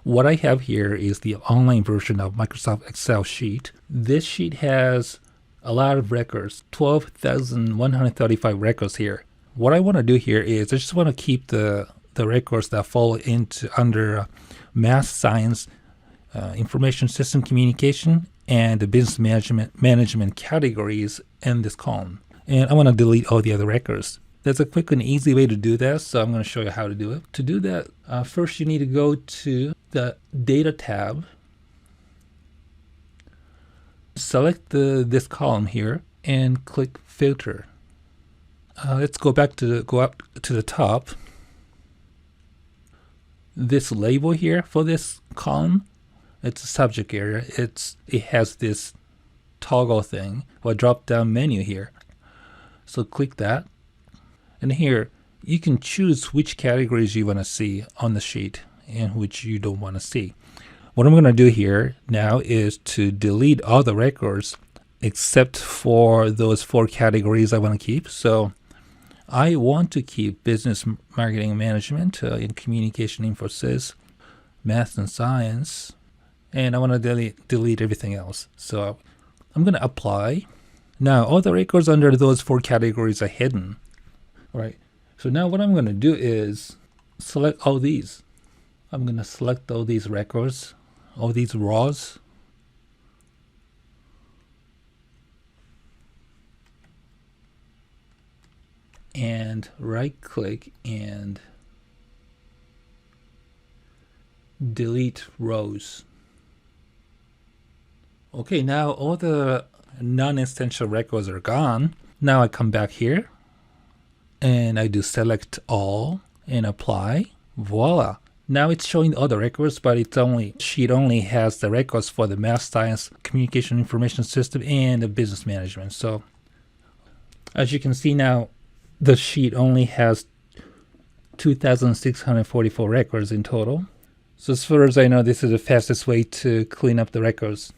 What I have here is the online version of Microsoft Excel sheet. This sheet has a lot of records, 12,135 records here. What I want to do here is I just want to keep the records that fall into under math, science, information system communication, and the business management categories in this column. And I want to delete all the other records. There's a quick and easy way to do that, so I'm going to show you how to do it. To do that, first you need to go to the Data tab, select this column here, and click Filter. Let's go up to the top. This label here for this column, it's a subject area. It has this toggle thing or drop down menu here. So click that. And here you can choose which categories you want to see on the sheet and which you don't want to see. What I'm going to do here now is to delete all the records except for those 4 categories I want to keep. So I want to keep business marketing management, in communication infosys, math and science, and I want to delete everything else. So I'm going to apply. Now all the records under those 4 categories are hidden. All right. So now what I'm going to do is select all these. I'm going to select all these records, all these rows. And right click and delete rows. Okay, now all the non-essential records are gone. Now I come back here and I do select all and apply. Voila. Now it's showing all the records, but sheet only has the records for the math, science, communication information system, and the business management. So as you can see now, the sheet only has 2,644 records in total. So as far as I know, this is the fastest way to clean up the records.